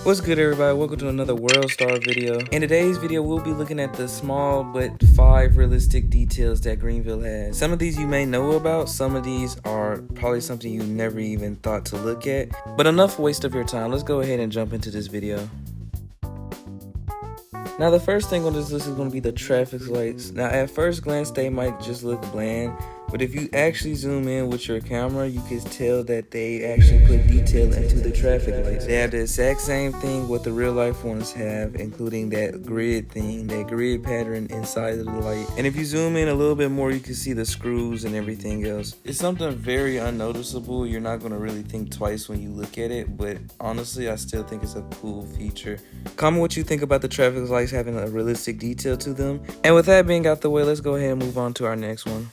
What's good, everybody? Welcome to another World Star video. In today's video, we'll be looking at the small but 5 realistic details that Greenville has. Some of these you may know about, some of these are probably something you never even thought to look at. But enough waste of your time, let's go ahead and jump into this video. Now the first thing on this list is going to be the traffic lights. Now at first glance they might just look bland, but if you actually zoom in with your camera, you can tell that they actually put detail into the traffic lights. They have the exact same thing what the real life ones have, including that grid thing, that grid pattern inside of the light. And if you zoom in a little bit more, you can see the screws and everything else. It's something very unnoticeable. You're not going to really think twice when you look at it, but honestly, I still think it's a cool feature. Comment what you think about the traffic lights having a realistic detail to them. And with that being out the way, let's go ahead and move on to our next one.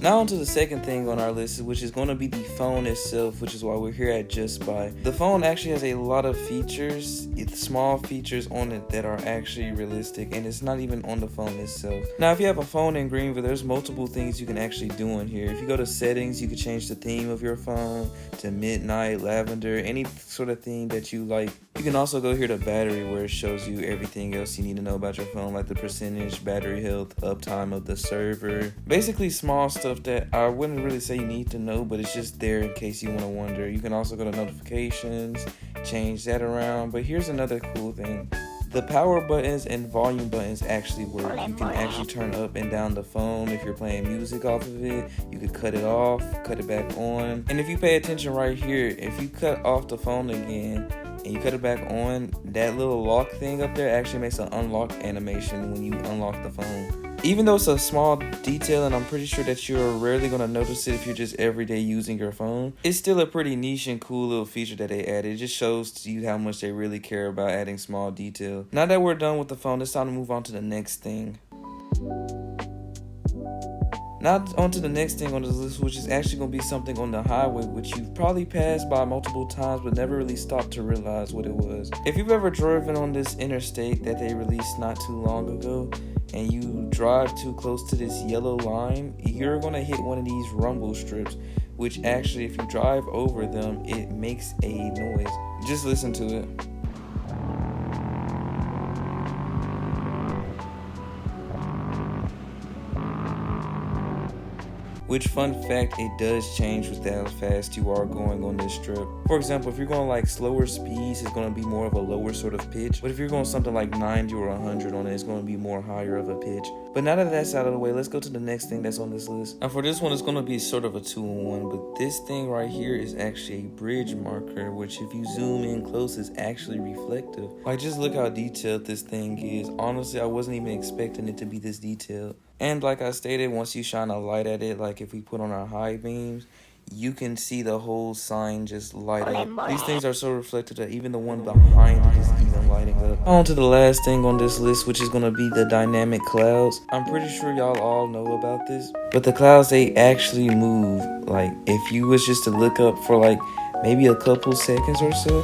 Now on to the second thing on our list, which is going to be the phone itself, which is why we're here at Just Buy. The phone actually has a lot of features, small features on it that are actually realistic, and it's not even on the phone itself. Now if you have a phone in Greenville, there's multiple things you can actually do in here. If you go to settings, you can change the theme of your phone to midnight, lavender, any sort of theme that you like. You can also go here to battery, where it shows you everything else you need to know about your phone, like the percentage, battery health, uptime of the server. Basically small stuff that I wouldn't really say you need to know, but it's just there in case you want to wonder. You can also go to notifications, change that around. But here's another cool thing. The power buttons and volume buttons actually work. You can actually turn up and down the phone if you're playing music off of it. You could cut it off, cut it back on. And if you pay attention right here, if you cut off the phone again and you cut it back on, that little lock thing up there actually makes an unlock animation when you unlock the phone. Even though it's a small detail, and I'm pretty sure that you're rarely going to notice it if you're just everyday using your phone, it's still a pretty niche and cool little feature that they added. It just shows to you how much they really care about adding small detail. Now that we're done with the phone, it's time to move on to the next thing. Now on to the next thing on this list, which is actually going to be something on the highway, which you've probably passed by multiple times but never really stopped to realize what it was. If you've ever driven on this interstate that they released not too long ago, and you drive too close to this yellow line, you're going to hit one of these rumble strips, which actually if you drive over them, it makes a noise. Just listen to it. Which, fun fact, it does change with how fast you are going on this strip. For example, if you're going like slower speeds, it's going to be more of a lower sort of pitch. But if you're going something like 90 or 100 on it, it's going to be more higher of a pitch. But now that that's out of the way, let's go to the next thing that's on this list. Now for this one, it's going to be sort of a 2-in-1. But this thing right here is actually a bridge marker, which if you zoom in close is actually reflective. Like, just look how detailed this thing is. Honestly, I wasn't even expecting it to be this detailed. And like I stated, once you shine a light at it, like if we put on our high beams, you can see the whole sign just light up. These things are so reflective that even the one behind it is even lighting up. On to the last thing on this list, which is going to be the dynamic clouds. I'm pretty sure y'all all know about this, but the clouds, they actually move. Like if you was just to look up for like maybe a couple seconds or so,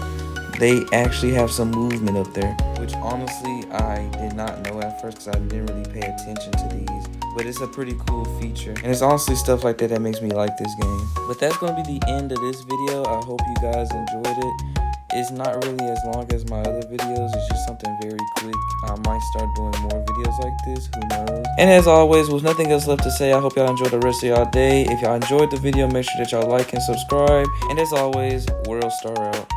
they actually have some movement up there, which honestly I did not know at first because I didn't really pay attention to these. But it's a pretty cool feature, and it's honestly stuff like that that makes me like this game. But that's going to be the end of this video. I hope you guys enjoyed it. It's not really as long as my other videos. It's just something very quick. I might start doing more videos like this, who knows. And as always, with nothing else left to say, I hope y'all enjoy the rest of y'all day. If y'all enjoyed the video, make sure that y'all like and subscribe. And as always, World Star out.